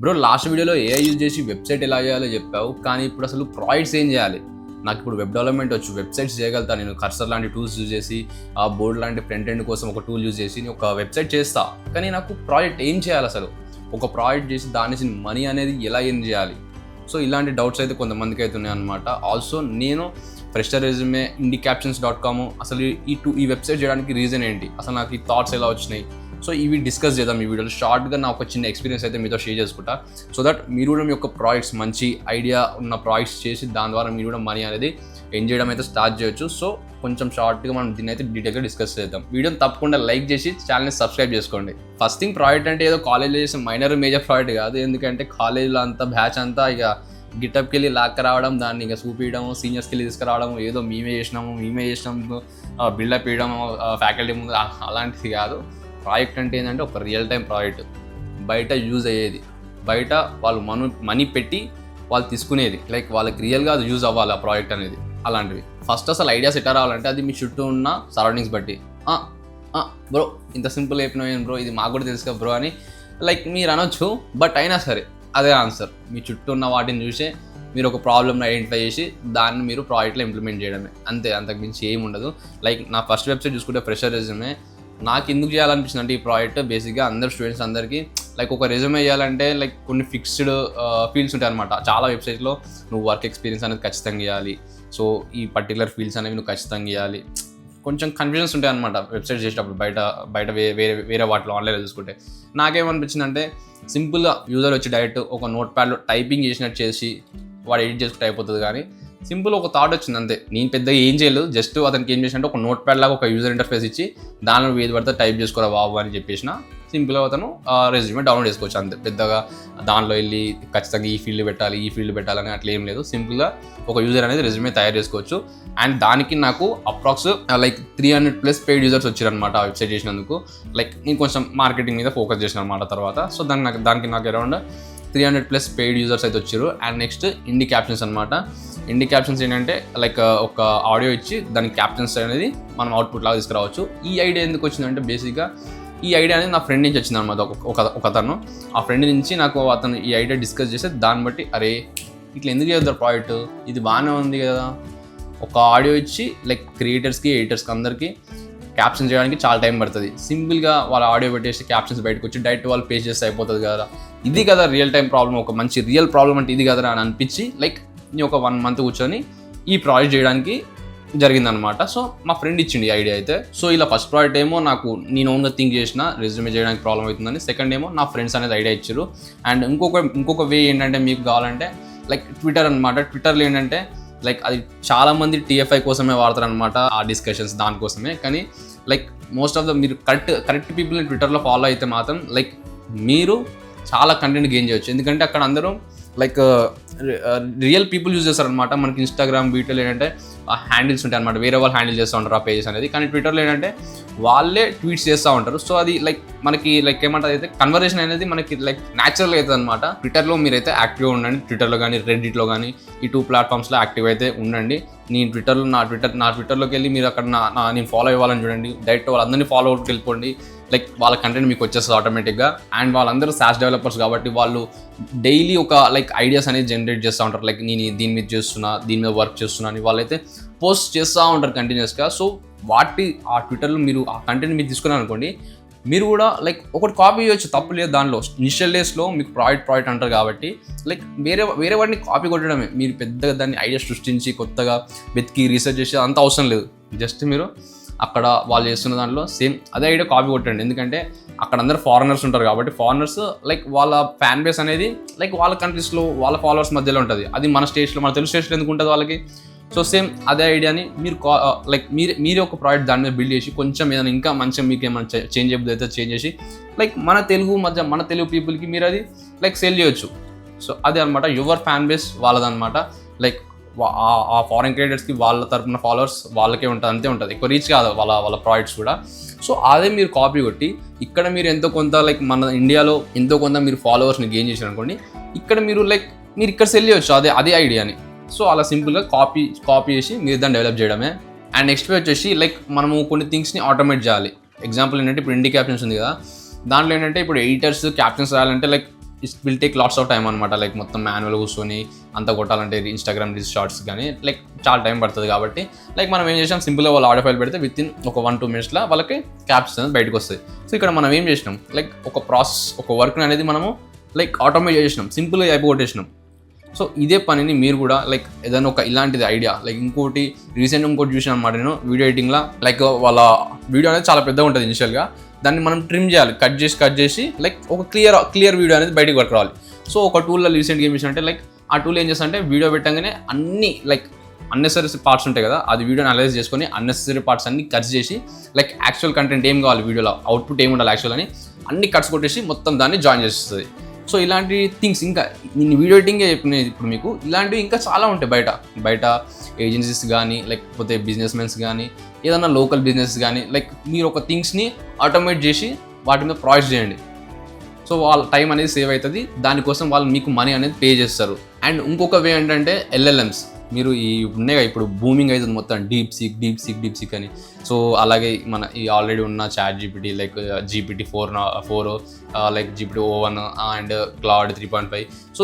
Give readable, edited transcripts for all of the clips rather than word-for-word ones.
Bro last వీడియోలో AI use చేసి website ఎలా చేయాలో చెప్పావు, కానీ ఇప్పుడు అసలు ప్రాజెక్ట్స్ ఏం చేయాలి? నాకు ఇప్పుడు వెబ్ డెవలప్మెంట్ వచ్చు, వెబ్సైట్స్ చేయగలుగుతా. నేను కర్సర్ లాంటి టూల్స్ యూజ్ చేసి, ఆ బోర్డ్ లాంటి ఫ్రంట్ ఎండ్ కోసం ఒక టూల్ యూజ్ చేసి నేను ఒక వెబ్సైట్ చేస్తా. కానీ నాకు ప్రాజెక్ట్ ఏం చేయాలి? అసలు ఒక ప్రాజెక్ట్ చేసి దాని నుంచి మనీ అనేది ఎలా ఏం చేయాలి? సో ఇలాంటి డౌట్స్ అయితే కొంతమందికి అయితే ఉన్నాయి అనమాట. ఆల్సో నేను ఫ్రెషర్ రెజ్యూమే, indiecaptions.com అసలు ఈ వెబ్సైట్ చేయడానికి రీజన్ ఏంటి, అసలు నాకు ఈ థాట్స్ ఎలా వచ్చినాయి, సో ఇవి డిస్కస్ చేద్దాం ఈ వీడియోలో. షార్ట్గా నా ఒక చిన్న ఎక్స్పీరియన్స్ అయితే మీతో షేర్ చేసుకుంటా, సో దట్ మీరు కూడా మీ యొక్క ప్రాజెక్ట్స్, మంచి ఐడియా ఉన్న ప్రాజెక్ట్స్ చేసి దాని ద్వారా మీరు కూడా మనీ అనేది ఎర్న్ చేయడం అయితే స్టార్ట్ చేయొచ్చు. సో కొంచెం షార్ట్గా మనం దీన్ని అయితే డీటెయిల్గా డిస్కస్ చేద్దాం. వీడియోని తప్పకుండా లైక్ చేసి ఛానల్ని సబ్స్క్రైబ్ చేసుకోండి. ఫస్ట్ థింగ్, ప్రాజెక్ట్ అంటే ఏదో కాలేజ్లో చేసిన మైనర్ మేజర్ ప్రాజెక్ట్ కాదు. ఎందుకంటే కాలేజ్లో అంతా బ్యాచ్ అంతా ఇక గిటప్కి వెళ్ళి లాక్ రావడం, దాన్ని ఇక చూపించడం, సీనియర్స్కి వెళ్ళి తీసుకురావడం, ఏదో మేమే చేసినాము బిల్డప్ వేయడం ఫ్యాకల్టీ ముందు, అలాంటిది కాదు. ప్రాజెక్ట్ అంటే ఏంటంటే ఒక రియల్ టైం ప్రాజెక్ట్, బయట యూజ్ అయ్యేది, బయట వాళ్ళు మనీ పెట్టి వాళ్ళు తీసుకునేది, లైక్ వాళ్ళకి రియల్గా అది యూజ్ అవ్వాలి ఆ ప్రాజెక్ట్ అనేది. అలాంటివి ఫస్ట్ అసలు ఐడియాస్ ఎట్లా రావాలంటే అది మీ చుట్టూ ఉన్న సరౌండింగ్స్ బట్టి. బ్రో ఇంత సింపుల్ అయిపోయినాను బ్రో, ఇది మాకు కూడా తెలుసు కదా బ్రో అని లైక్ మీరు అనొచ్చు. బట్ అయినా సరే అదే ఆన్సర్. మీ చుట్టూ ఉన్న వాటిని చూసే మీరు ఒక ప్రాబ్లమ్ని ఐడెంటిఫై చేసి దాన్ని మీరు ప్రాజెక్ట్లో ఇంప్లిమెంట్ చేయడమే, అంతే. అంతకుమించి ఏమి ఉండదు. లైక్ నా ఫస్ట్ వెబ్సైట్ చూసుకుంటే ఫ్రెషర్ రెజ్యూమే. నాకు ఎందుకు చేయాలనిపించింది అంటే ఈ ప్రాజెక్ట్ బేసిక్గా అందరు స్టూడెంట్స్ అందరికీ లైక్ ఒక రెజ్యూమే చేయాలంటే లైక్ కొన్ని ఫిక్స్డ్ ఫీల్డ్స్ ఉంటాయి అనమాట. చాలా వెబ్సైట్లో నువ్వు వర్క్ ఎక్స్పీరియన్స్ అనేది ఖచ్చితంగా ఇవ్వాలి, సో ఈ పర్టికులర్ ఫీల్డ్స్ అనేవి నువ్వు ఖచ్చితంగా ఇవ్వాలి. కొంచెం కన్ఫ్యూజన్స్ ఉంటాయి అనమాట వెబ్సైట్ చేసేటప్పుడు, బయట వేరే వాటిలో ఆన్లైన్లో చూసుకుంటే. నాకేమనిపించింది అంటే సింపుల్గా యూజర్ వచ్చి డైరెక్ట్ ఒక నోట్ ప్యాడ్లో టైపింగ్ చేసినట్టు చేసి వాడు ఎడిట్ చేసుకుంటే అయిపోతుంది. కానీ సింపుల్ ఒక థాట్ వచ్చింది అంతే. నేను పెద్దగా ఏం చేయలేదు, జస్ట్ అతనికి ఏం చేసినట్టు ఒక నోట్ ప్యాడ్ లాగా ఒక యూజర్ ఇంటర్ఫేస్ ఇచ్చి దానిలో ఏది పడితే టైప్ చేసుకోరా బాబు అని చెప్పేసిన సింపుల్గా అతను రెజ్యూమే డౌన్లోడ్ చేసుకోవచ్చు అంతే. పెద్దగా దానిలో వెళ్ళి ఖచ్చితంగా ఈ ఫీల్డ్ పెట్టాలని అట్లా ఏం లేదు. సింపుల్గా ఒక యూజర్ అనేది రెజ్యూమే తయారు చేసుకోవచ్చు. అండ్ దానికి నాకు అప్రాక్స్ లైక్ 300+ పెయిడ్ యూజర్స్ వచ్చారనమాట ఆ వెబ్సైట్ చేసినందుకు. లైక్ నేను కొంచెం మార్కెటింగ్ మీద ఫోకస్ చేసిన అనమాట తర్వాత. సో దానికి నాకు అరౌండ్ 300+ పెయిడ్ యూజర్స్ అయితే వచ్చారు. అండ్ నెక్స్ట్ ఇండి క్యాప్షన్స్ అనమాట. ఇండి క్యాప్షన్స్ ఏంటంటే లైక్ ఒక ఆడియో ఇచ్చి దానికి క్యాప్షన్స్ అనేది మనం అవుట్పుట్ లాగా తీసుకురావచ్చు. ఈ ఐడియా ఎందుకు వచ్చిందంటే బేసిక్గా ఈ ఐడియా అనేది నా ఫ్రెండ్ నుంచి వచ్చింది అనమాట. ఒక అతను, ఆ ఫ్రెండ్ నుంచి నాకు అతను ఈ ఐడియా డిస్కస్ చేస్తే దాన్ని బట్టి అరే ఇట్లా ఎందుకు చేద్దాం ప్రాజెక్ట్, ఇది బాగానే ఉంది కదా. ఒక ఆడియో ఇచ్చి లైక్ క్రియేటర్స్కి, ఎడిటర్స్కి అందరికీ క్యాప్షన్ చేయడానికి చాలా టైం పడుతుంది. సింపుల్గా వాళ్ళ ఆడియో పెట్టేసి క్యాప్షన్స్ బయటకు వచ్చి డైరెక్ట్ వాళ్ళు పేజ్ చేస్తే అయిపోతుంది కదా. ఇది కదా రియల్ టైం ప్రాబ్లం, ఒక మంచి రియల్ ప్రాబ్లం అంటే ఇది కదా అని అనిపించి లైక్ నేను ఒక 1 month కూర్చొని ఈ ప్రాజెక్ట్ చేయడానికి జరిగిందనమాట. సో మా ఫ్రెండ్ ఇచ్చింది ఈ ఐడియా అయితే. సో ఇలా ఫస్ట్ ప్రాజెక్ట్ ఏమో నాకు నేను ఓన్గా థింక్ చేసిన రెజ్యూమే చేయడానికి ప్రాబ్లం అవుతుందని. సెకండ్ ఏమో నా ఫ్రెండ్స్ అనేది ఐడియా ఇచ్చారు. అండ్ ఇంకొక వే ఏంటంటే మీకు కావాలంటే లైక్ ట్విట్టర్ అనమాట. ట్విట్టర్లో ఏంటంటే లైక్ అది చాలామంది TFI కోసమే వాడతారు అనమాట, ఆ డిస్కషన్స్ దానికోసమే. కానీ లైక్ మోస్ట్ ఆఫ్ ద మీరు కరెక్ట్ పీపుల్ని ట్విట్టర్లో ఫాలో అయితే మాత్రం లైక్ మీరు చాలా కంటెంట్ గెయిన్ చేయొచ్చు. ఎందుకంటే అక్కడ అందరూ లైక్ రియల్ పీపుల్ యూజ్ చేస్తారనమాట. మనకి ఇన్స్టాగ్రామ్ వీటిలో ఏంటంటే హ్యాండిల్స్ ఉంటాయి అనమాట, వేరే వాళ్ళు హ్యాండిల్ చేస్తూ ఉంటారు ఆ పేజెస్ అనేది. కానీ ట్విట్టర్లో ఏంటంటే వాళ్ళే ట్వీట్స్ చేస్తూ ఉంటారు. సో అది లైక్ మనకి లైక్ ఏమంటారు అయితే కన్వర్జేషన్ అనేది మనకి లైక్ న్యాచురల్గా అవుతుంది అనమాట. ట్విట్టర్లో మీరైతే యాక్టివ్గా ఉండండి. ట్విట్టర్లో కానీ రెడ్డిట్లో కానీ ఈ 2 platformsలో యాక్టివ్ అయితే ఉండండి. నేను ట్విట్టర్లో నా ట్విట్టర్లోకి వెళ్ళి మీరు అక్కడ నేను ఫాలో అవ్వాలని చూడండి. డైరెక్ట్ వాళ్ళందరినీ ఫాలో అవుట్కి వెళ్ళిపోండి. లైక్ వాళ్ళ కంటెంట్ మీకు వచ్చేస్తుంది ఆటోమేటిక్గా. అండ్ వాళ్ళందరూ SaaS డెవలపర్స్ కాబట్టి వాళ్ళు డైలీ ఒక లైక్ ఐడియాస్ అనేది జనరేట్ చేస్తూ ఉంటారు. లైక్ నేను దీని మీద దీని మీద వర్క్ చేస్తున్నా అని వాళ్ళైతే పోస్ట్ చేస్తూ ఉంటారు కంటిన్యూస్గా. సో ఆ ట్విట్టర్లో మీరు ఆ కంటెంట్ మీరు తీసుకున్నారు అనుకోండి, మీరు కూడా లైక్ ఒకటి కాపీ చేయొచ్చు, తప్పు లేదు దానిలో. ఇనిషియల్ డేస్లో మీకు ప్రాజెక్ట్ అంటారు కాబట్టి లైక్ వేరే వాటిని కాపీ కొట్టడమే. మీరు పెద్దగా దాన్ని ఐడియా సృష్టించి కొత్తగా వెతికి రీసెర్చ్ చేసి అంత అవసరం లేదు. జస్ట్ మీరు అక్కడ వాళ్ళు చేస్తున్న దాంట్లో సేమ్ అదే ఐడియా కాపీ కొట్టండి. ఎందుకంటే అక్కడ అందరూ ఫారినర్స్ ఉంటారు కాబట్టి ఫారినర్స్ లైక్ వాళ్ళ ఫ్యాన్ బేస్ అనేది లైక్ వాళ్ళ కంట్రీస్లో వాళ్ళ ఫాలోవర్స్ మధ్యలో ఉంటుంది. అది మన స్టేట్స్లో, మన తెలుగు స్టేట్స్లో ఎందుకు ఉంటుంది వాళ్ళకి. సో సేమ్ అదే ఐడియాని మీరు లైక్ మీరు ఒక ప్రాజెక్ట్ దాని మీద బిల్డ్ చేసి కొంచెం ఏదైనా ఇంకా మంచిగా మీకు ఏమైనా చేంజ్ అయితే చేంజ్ చేసి లైక్ మన తెలుగు పీపుల్కి మీరు అది లైక్ సేల్ చేయొచ్చు. సో అదే అనమాట యువర్ ఫ్యాన్ బేస్ వాళ్ళదనమాట. లైక్ ఆ ఫారెన్ క్రియేటర్స్కి వాళ్ళ తరపున ఫాలోవర్స్ వాళ్ళకే ఉంటుంది, అంతే ఉంటుంది. ఎక్కువ రీచ్ కాదు వాళ్ళ ప్రాజెక్ట్స్ కూడా. సో అదే మీరు కాపీ కొట్టి ఇక్కడ మీరు ఎంతో కొంత లైక్ మన ఇండియాలో ఎంతో కొంత మీరు ఫాలోవర్స్ని గెయిన్ చేశారు అనుకోండి, ఇక్కడ మీరు ఇక్కడ సెల్ చేయొచ్చు అదే ఐడియాని. సో అలా సింపుల్గా కాపీ చేసి మీరు దాన్ని డెవలప్ చేయడమే. అండ్ నెక్స్ట్ వచ్చేసి లైక్ మనము కొన్ని థింగ్స్ని ఆటోమేట్ చేయాలి. ఎగ్జాంపుల్ ఏంటంటే ఇప్పుడు ఇండి క్యాప్షన్స్ ఉంది కదా, దాంట్లో ఏంటంటే ఇప్పుడు ఎడిటర్స్ క్యాప్షన్స్ రాయాలంటే like it will take lots of time అనమాట. లైక్ మొత్తం మాన్యువల్ కూర్చొని అంతా కొట్టాలంటే ఇన్స్టాగ్రామ్ రీల్స్ షార్ట్స్ కానీ లైక్ చాలా టైం పడుతుంది. కాబట్టి లైక్ మనం ఏం చేసాం, సింపుల్గా వాళ్ళు ఆడియో ఫైల్ పెడితే విత్ ఇన్ ఒక 1-2 మినిట్స్లో వాళ్ళకి క్యాప్స్ అనేది బయటకు వస్తాయి. సో ఇక్కడ మనం ఏం చేసినాం, లైక్ ఒక ప్రాసెస్, ఒక వర్క్ అనేది మనము లైక్ ఆటోమేట్ చేసినాం, సింపుల్గా అయిపోగొట్టేసినాం. సో ఇదే పనిని మీరు కూడా లైక్ ఏదైనా ఒక ఇలాంటిది ఐడియా, లైక్ ఇంకోటి రీసెంట్ ఇంకోటి చూసాను అనమాట నేను వీడియో ఎడిటింగ్లో. లైక్ వాళ్ళ వీడియో అనేది చాలా పెద్దగా ఉంటుంది ఇనిషియల్గా, దాన్ని మనం ట్రిమ్ చేయాలి, కట్ చేసి లైక్ ఒక క్లియర్ వీడియో అనేది బయటకు వర్క్ రావాలి. సో ఒక టూల్లో రీసెంట్గా ఏం చేసినట్టే, లైక్ ఆ టూల్ ఏం చేస్తా అంటే వీడియో పెట్టగానే అన్ని లైక్ అన్నెసరీ పార్ట్స్ ఉంటాయి కదా, అది వీడియోని అనలైజ్ చేసుకొని అన్నెసరీ పార్ట్స్ అన్ని కట్స్ చేసి లైక్ యాక్చువల్ కంటెంట్ ఏం కావాలి వీడియోలో, అవుట్పుట్ ఏమి ఉండాలి యాక్చువల్ అని అన్ని కట్స్ కొట్టేసి మొత్తం దాన్ని జాయిన్ చేస్తుంది. సో ఇలాంటి థింగ్స్ ఇంకా నేను వీడియో ఎడిటింగే చెప్పినది ఇప్పుడు మీకు, ఇలాంటివి ఇంకా చాలా ఉంటాయి బయట ఏజెన్సీస్ కానీ లేకపోతే బిజినెస్ మెన్స్ కానీ ఏదైనా లోకల్ బిజినెస్ కానీ, లైక్ మీరు ఒక థింగ్స్ని ఆటోమేట్ చేసి వాటి మీద ప్రాజెక్ట్ చేయండి. సో వాళ్ళ టైం అనేది సేవ్ అవుతుంది, దానికోసం వాళ్ళు మీకు మనీ అనేది పే చేస్తారు. అండ్ ఇంకొక వే ఏంటంటే LLMs. మీరు ఈ ఉన్నాయి ఇప్పుడు బూమింగ్ అవుతుంది మొత్తం డీప్ సీక్ అని. సో అలాగే మన ఈ ఆల్రెడీ ఉన్న ChatGPT like GPT-4 like GPT-o1 and Claude 3.5. So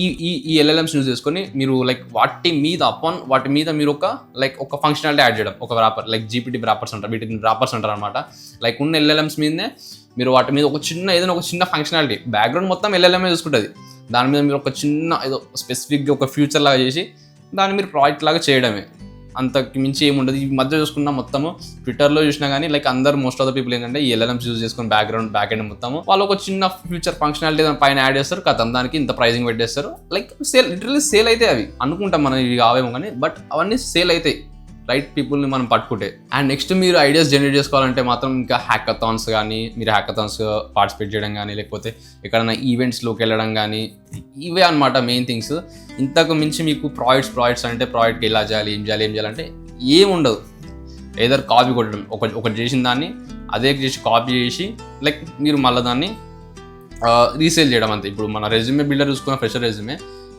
ఈ LLMs యూజ్ చేసుకొని మీరు లైక్ వాటి మీద మీరు ఒక ఫంక్షనాలిటీ యాడ్ చేయడం, ఒక ర్యాపర్ లైక్ GPT ర్యాపర్స్ అంటారు, వీటిని ర్యాపర్స్ అంటారు అనమాట. లైక్ ఉన్న LLMs మీదనే మీరు వాటి మీద ఏదైనా ఒక చిన్న ఫంక్షనాలిటీ, బ్యాక్గ్రౌండ్ మొత్తం LLM చూసుకుంటుంది, దాని మీద మీరు ఒక చిన్న ఏదో స్పెసిఫిక్గా ఒక ఫ్యూచర్ లాగా చేసి దాన్ని మీరు ప్రాజెక్ట్ లాగా చేయడమే, అంతకు మించి ఏముండదు. ఈ మధ్య చూసుకున్నా మొత్తము ట్విట్టర్లో చూసినా కానీ లైక్ అందరు మోస్ట్ ఆఫ్ ద పీపుల్ ఏంటంటే ఈ LLMs యూజ్ చేసుకుని బ్యాక్ ఎండ్ మొత్తము వాళ్ళు ఒక చిన్న ఫ్యూచర్ ఫంక్షనాలిటీ పైన యాడ్ చేస్తారు, కథం దానికి ఇంత ప్రైజింగ్ పెట్టేస్తారు. లైక్ లిటరల్లీ సేల్ అయితే అవి అనుకుంటాం మనం ఇవి కావేమో కానీ, బట్ అవన్నీ సేల్ అవుతాయి రైట్ పీపుల్ని మనం పట్టుకుంటే. అండ్ నెక్స్ట్ మీరు ఐడియాస్ జనరేట్ చేసుకోవాలంటే మాత్రం ఇంకా హ్యాకథాన్స్ కానీ, మీరు హ్యాకథాన్స్ పార్టిసిపేట్ చేయడం కానీ లేకపోతే ఎక్కడైనా ఈవెంట్స్లోకి వెళ్ళడం కానీ, ఇవే అనమాట మెయిన్ థింగ్స్. ఇంతకు మించి మీకు ప్రాజెక్ట్స్ అంటే ప్రాజెక్ట్కి ఎలా చేయాలి ఏం చేయాలంటే ఏముండదు. ఏదర్ కాపీ కొట్టడం, ఒకటి చేసిన దాన్ని అదే చేసి కాపీ చేసి లైక్ మీరు మళ్ళీ దాన్ని రీసేల్ చేయడం అంతే. ఇప్పుడు మన రెజ్యూమే బిల్డర్ చూసుకున్న ఫ్రెషర్ రెజ్యూమే,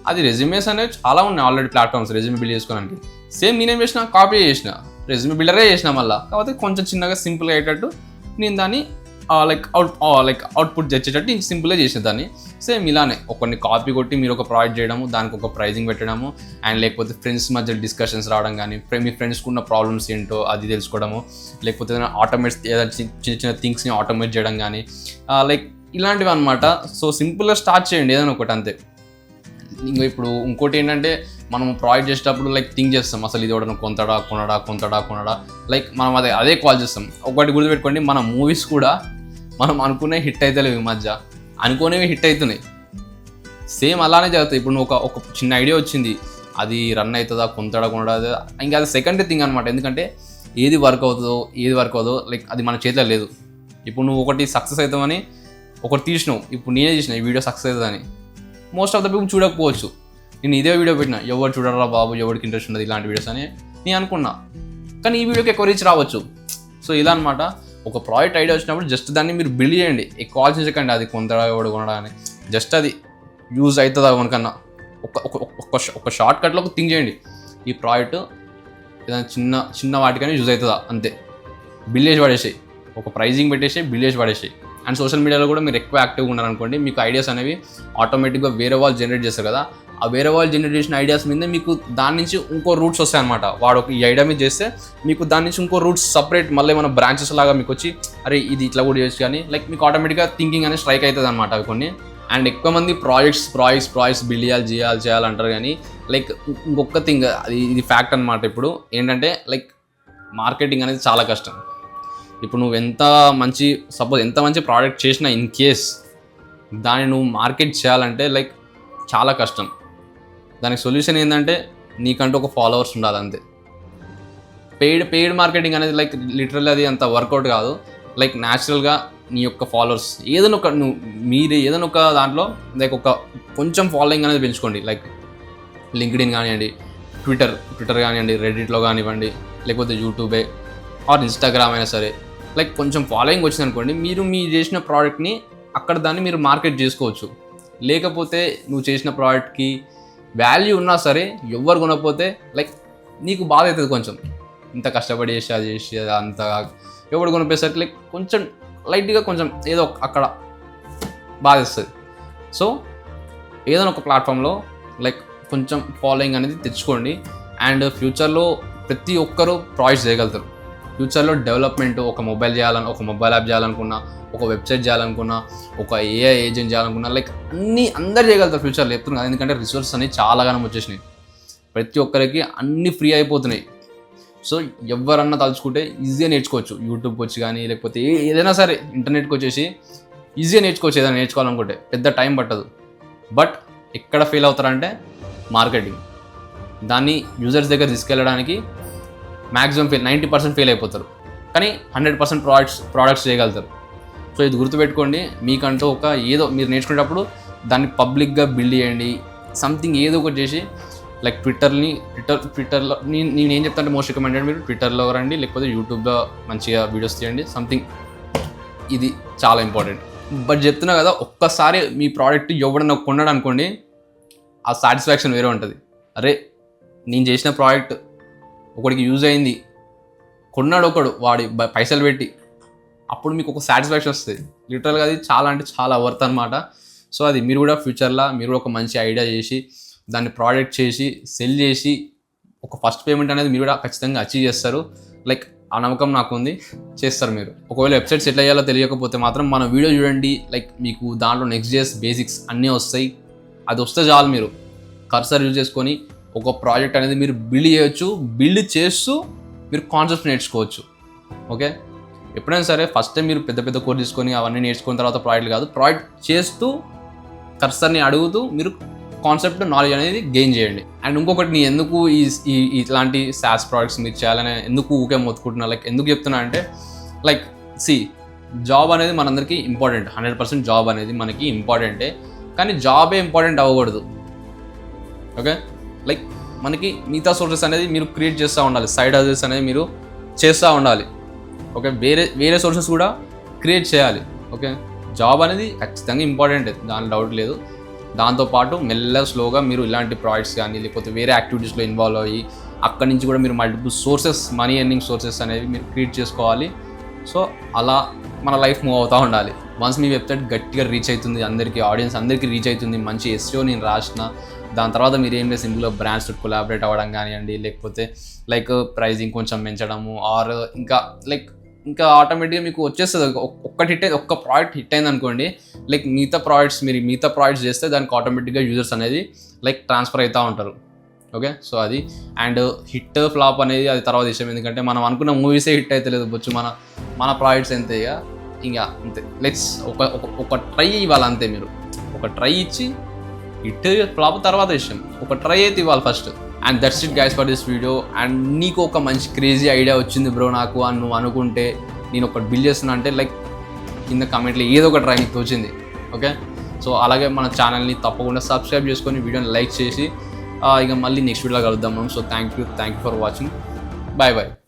అది రెజ్యూమేస్ అనేవి చాలా ఉన్నాయి ఆల్రెడీ ప్లాట్ఫామ్స్ రెజ్యూమే బిల్డ్ చేసుకోవడానికి. సేమ్ నేనేం చేసిన, కాపీ చేసిన, రెజ్యూమే బిల్డరే చేసిన మళ్ళీ, కాకపోతే కొంచెం చిన్నగా సింపుల్గా అయ్యేటట్టు నేను దాన్ని అవుట్పుట్ తెచ్చేటట్టు సింపుల్గా చేసిన దాన్ని. సేమ్ ఇలానే కొన్ని కాపీ కొట్టి మీరు ఒక ప్రాజెక్ట్ చేయడము, దానికి ఒక ప్రైజింగ్ పెట్టడము, అండ్ లేకపోతే ఫ్రెండ్స్ మధ్య డిస్కషన్స్ రావడం కానీ, మీ ఫ్రెండ్స్కి ఉన్న ప్రాబ్లమ్స్ ఏంటో అది తెలుసుకోవడము, లేకపోతే ఏదైనా చిన్న థింగ్స్ని ఆటోమేట్ చేయడం కానీ, లైక్ ఇలాంటివి అనమాట. సో సింపుల్గా స్టార్ట్ చేయండి ఏదైనా ఒకటి అంతే. ఇంకా ఇప్పుడు ఇంకోటి ఏంటంటే మనం ప్రాజెక్ట్ చేసేటప్పుడు లైక్ థింక్ చేస్తాం, అసలు ఇది కూడా కొంతడా లైక్ మనం అదే కాల్ చేస్తాం. ఒకటి గుర్తుపెట్టుకోండి, మన మూవీస్ కూడా మనం అనుకునే హిట్ అవుతలేవు, ఈ మధ్య అనుకునేవి హిట్ అవుతున్నాయి. సేమ్ అలానే జరుగుతాయి. ఇప్పుడు నువ్వు ఒక చిన్న ఐడియా వచ్చింది, అది రన్ అవుతుందా కొంతడా ఇంకా అది సెకండ్ థింగ్ అనమాట. ఎందుకంటే ఏది వర్క్ అవుతుందో లైక్ అది మన చేతిలో లేదు. ఇప్పుడు నువ్వు ఒకటి సక్సెస్ అవుతామని ఒకటి తీసినావు, ఇప్పుడు నేనే తీసిన ఈ వీడియో సక్సెస్ అవుతుందని, మోస్ట్ ఆఫ్ ద పీపుల్ చూడకపోవచ్చు. నేను ఇదే వీడియో పెట్టినా, ఎవరు చూడరా బాబు, ఎవరికి ఇంట్రెస్ట్ ఉండదు ఇలాంటి వీడియోస్ అని నేను అనుకున్నా, కానీ ఈ వీడియోకి ఎక్కువ రీచ్ రావచ్చు. సో ఇలా అనమాట. ఒక ప్రాజెక్ట్ ఐడియా వచ్చినప్పుడు జస్ట్ దాన్ని మీరు బిల్డ్ చేయండి, ఎక్కువ ఆలోచించకండి అది కొంతడా ఎవడు కొనడా అని. జస్ట్ అది యూజ్ అవుతుందా మనకన్నా ఒక షార్ట్ కట్లో ఒక థింక్ చేయండి, ఈ ప్రాజెక్ట్ ఏదైనా చిన్న వాటికైనా యూజ్ అవుతుందా అంతే. బిల్డ్ చేసి పడేసాయి, ఒక ప్రైజింగ్ పెట్టేసి బిల్డ్ చేసి పడేసాయి. అండ్ సోషల్ మీడియాలో కూడా మీరు ఎక్కువ యాక్టివ్గా ఉన్నారనుకోండి, మీకు ఐడియాస్ అనేవి ఆటోమేటిక్గా వేరే వాళ్ళు జనరేట్ చేస్తారు కదా, ఆ వేరే వాళ్ళు జనరేట్ చేసిన ఐడియాస్ మీద మీకు దాని నుంచి ఇంకో రూట్స్ వస్తాయి అనమాట. వాడు ఈ ఐడియా మీద చేస్తే మీకు దాని నుంచి ఇంకో రూట్స్ సపరేట్ మళ్ళీ మన బ్రాంచెస్ లాగా మీకు వచ్చి అరే ఇది ఇట్లా కూడా చేయొచ్చు కానీ లైక్ మీకు ఆటోమేటిక్గా థింకింగ్ అనేది స్ట్రైక్ అవుతుంది అనమాట అవి కొన్ని. అండ్ ఎక్కువ మంది ప్రాజెక్ట్స్ బిల్డ్ చేయాలి అంటారు కానీ లైక్ ఇంకొక థింగ్, ఇది ఫ్యాక్ట్ అనమాట. ఇప్పుడు ఏంటంటే లైక్ మార్కెటింగ్ అనేది చాలా కష్టం. ఇప్పుడు నువ్వు ఎంత మంచి ప్రోడక్ట్ చేసినా ఇన్ కేస్ దాన్ని నువ్వు మార్కెట్ చేయాలంటే లైక్ చాలా కష్టం. దానికి సొల్యూషన్ ఏంటంటే నీకంటూ ఒక ఫాలోవర్స్ ఉండాలి అంతే. పెయిడ్ మార్కెటింగ్ అనేది లైక్ లిటరల్లీ అది అంత వర్కౌట్ కాదు. లైక్ న్యాచురల్గా నీ యొక్క ఫాలోవర్స్ ఏదైనా ఒక దాంట్లో లైక్ ఒక కొంచెం ఫాలోయింగ్ అనేది పెంచుకోండి. లైక్ లింక్డ్ఇన్ కానివ్వండి, ట్విట్టర్ కానివ్వండి, రెడిట్లో కానివ్వండి, లేకపోతే యూట్యూబే ఆర్ ఇన్స్టాగ్రామ్ అయినా సరే, లైక్ కొంచెం ఫాలోయింగ్ వచ్చింది అనుకోండి, మీరు చేసిన ప్రోడక్ట్ని అక్కడ దాన్ని మీరు మార్కెట్ చేసుకోవచ్చు. లేకపోతే నువ్వు చేసిన ప్రోడక్ట్కి వాల్యూ ఉన్నా సరే ఎవరు కొనకపోతే లైక్ నీకు బాధ అవుతుంది కొంచెం, ఇంత కష్టపడి చేసి అది అంత ఎవరు కొనిపోయేసరికి లైక్ కొంచెం లైట్గా కొంచెం ఏదో అక్కడ బాధ ఇస్తుంది. సో ఏదైనా ఒక ప్లాట్ఫామ్లో లైక్ కొంచెం ఫాలోయింగ్ అనేది తెచ్చుకోండి. అండ్ ఫ్యూచర్లో ప్రతి ఒక్కరూ ప్రాజెక్ట్స్ చేయగలుగుతారు. ఫ్యూచర్లో డెవలప్మెంట్ ఒక మొబైల్ యాప్ చేయాలనుకున్నా, ఒక వెబ్సైట్ చేయాలనుకున్నా, ఒక ఏఐ ఏజెంట్ చేయాలనుకున్నా, లైక్ అందరు చేయగలుగుతారు ఫ్యూచర్లో చెప్తున్నారు. ఎందుకంటే రిసోర్సెస్ అనేవి చాలాగానం వచ్చేసినాయి. ప్రతి ఒక్కరికి అన్నీ ఫ్రీ అయిపోతున్నాయి. సో ఎవరన్నా తలుచుకుంటే ఈజీగా నేర్చుకోవచ్చు. యూట్యూబ్కి వచ్చి కానీ లేకపోతే ఏదైనా సరే ఇంటర్నెట్కి వచ్చేసి ఈజీగా నేర్చుకోవచ్చు. ఏదైనా నేర్చుకోవాలనుకుంటే పెద్ద టైం పట్టదు. బట్ ఎక్కడ ఫెయిల్ అవుతారంటే మార్కెటింగ్. దాన్ని యూజర్స్ దగ్గర తీసుకెళ్ళడానికి మ్యాక్సిమం 90% ఫెయిల్ అయిపోతారు. కానీ 100% ప్రోడక్ట్స్ చేయగలుగుతారు. సో ఇది గుర్తుపెట్టుకోండి. మీకంటూ ఏదో మీరు నేర్చుకునేటప్పుడు దాన్ని పబ్లిక్గా బిల్డ్ చేయండి. సంథింగ్ ఏదో ఒకటి చేసి లైక్ ట్విట్టర్లో నేను ఏం చెప్తానంటే మోస్ట్ రికమెండెడ్ మీరు ట్విట్టర్లో రండి, లేకపోతే యూట్యూబ్లో మంచిగా వీడియోస్ తీయండి. సంథింగ్ ఇది చాలా ఇంపార్టెంట్. బట్ చెప్తున్నా కదా, ఒక్కసారి మీ ప్రోడక్ట్ ఎవడన్నా కొన్నాడు అనుకోండి, ఆ సాటిస్ఫాక్షన్ వేరే ఉంటుంది. అరే నేను చేసిన ప్రోడక్ట్ ఒకడికి యూజ్ అయింది, కొన్నాడు ఒకడు వాడి పైసలు పెట్టి, అప్పుడు మీకు ఒక సాటిస్ఫాక్షన్ వస్తుంది. లిటరల్గా అది చాలా అంటే చాలా వర్త్ అనమాట. సో అది మీరు కూడా ఫ్యూచర్లో మీరు కూడా ఒక మంచి ఐడియా చేసి దాన్ని ప్రోడక్ట్ చేసి సెల్ చేసి ఒక ఫస్ట్ పేమెంట్ అనేది మీరు కూడా ఖచ్చితంగా అచీవ్ చేస్తారు. లైక్ ఆ నమ్మకం నాకు ఉంది, చేస్తారు మీరు. ఒకవేళ వెబ్సైట్స్ ఎట్లా చేయాలో తెలియకపోతే మాత్రం మన వీడియో చూడండి. లైక్ మీకు దాంట్లో Next.js బేసిక్స్ అన్నీ వస్తాయి. అది వస్తే చాలు, మీరు కర్సర్ యూజ్ చేసుకొని ఒక ప్రాజెక్ట్ అనేది మీరు బిల్డ్ చేయొచ్చు. బిల్డ్ చేస్తూ మీరు కాన్సెప్ట్స్ నేర్చుకోవచ్చు. ఓకే, ఎప్పుడైనా సరే ఫస్ట్ టైం మీరు పెద్ద కోర్స్ తీసుకొని అవన్నీ నేర్చుకున్న తర్వాత ప్రాజెక్ట్ కాదు, ప్రాజెక్ట్ చేస్తూ కర్సర్ని అడుగుతూ మీరు కాన్సెప్ట్ నాలెడ్జ్ అనేది గెయిన్ చేయండి. అండ్ ఇంకొకటి, నేను ఎందుకు ఇట్లాంటి SaaS ప్రోడక్ట్స్ మీరు చేయాలని ఎందుకు ఊకే మొత్తుకుంటున్నా, లైక్ ఎందుకు చెప్తున్నా అంటే లైక్ జాబ్ అనేది మనందరికీ ఇంపార్టెంట్. 100% జాబ్ అనేది మనకి ఇంపార్టెంటే. కానీ జాబే ఇంపార్టెంట్ అవ్వకూడదు. ఓకే, లైక్ మనకి మిగతా సోర్సెస్ అనేది మీరు క్రియేట్ చేస్తూ ఉండాలి. సైడ్ హజిల్స్ అనేది మీరు చేస్తూ ఉండాలి. ఓకే, వేరే సోర్సెస్ కూడా క్రియేట్ చేయాలి. ఓకే, జాబ్ అనేది ఖచ్చితంగా ఇంపార్టెంట్, దాని డౌట్ లేదు. దాంతోపాటు మెల్లగా స్లోగా మీరు ఇలాంటి ప్రాజెక్ట్స్ కానీ లేకపోతే వేరే యాక్టివిటీస్లో ఇన్వాల్వ్ అయ్యి అక్కడి నుంచి కూడా మీరు multiple sources, money earning sources అనేవి మీరు క్రియేట్ చేసుకోవాలి. సో అలా మన లైఫ్ మూవ్ అవుతూ ఉండాలి. వన్స్ మీ వెబ్సైట్ గట్టిగా రీచ్ అవుతుంది, ఆడియన్స్ అందరికీ రీచ్ అవుతుంది, మంచి SEO నేను రాసిన, దాని తర్వాత మీరు ఏం లేదు సింపుల్గా బ్రాండ్స్ కొలాబరేట్ అవ్వడం కానివ్వండి, లేకపోతే లైక్ ప్రైజింగ్ కొంచెం పెంచడము, ఆర్ ఇంకా ఆటోమేటిక్గా మీకు వచ్చేస్తుంది. ఒక్క ప్రోడక్ట్ హిట్ అయింది అనుకోండి, లైక్ మిగతా ప్రాజెక్ట్స్ చేస్తే దానికి ఆటోమేటిక్గా యూజర్స్ అనేది లైక్ ట్రాన్స్ఫర్ అవుతూ ఉంటారు. ఓకే, సో అది. అండ్ హిట్ ఫ్లాప్ అనేది అది తర్వాత విషయం. ఎందుకంటే మనం అనుకున్న మూవీసే హిట్ అయితే లేదు బొచ్చు, మన ప్రాజెక్ట్స్ అంతే. ఇంకా అంతే, లెట్స్ ఒక ట్రై ఇవ్వాలి అంతే. మీరు ఒక ట్రై ఇచ్చి హిట్ ఫ్లాప్ తర్వాత విషయం, ఒక ట్రై అయితే ఇవ్వాలి first. And that's it guys for this video. And నీకు ఒక మంచి క్రేజీ ఐడియా వచ్చింది బ్రో నాకు అని నువ్వు అనుకుంటే, నేను ఒకటి బిల్డ్ చేస్తున్నా అంటే లైక్ కింద కమెంట్లో ఏదో ఒక ట్రై నీకు తోచింది. ఓకే, సో అలాగే మన ఛానల్ని తప్పకుండా సబ్స్క్రైబ్ చేసుకొని వీడియోని లైక్ చేసి ఇక మళ్ళీ నెక్స్ట్ వీడియోలో కలుద్దాం మనం. So thank you for watching. Bye.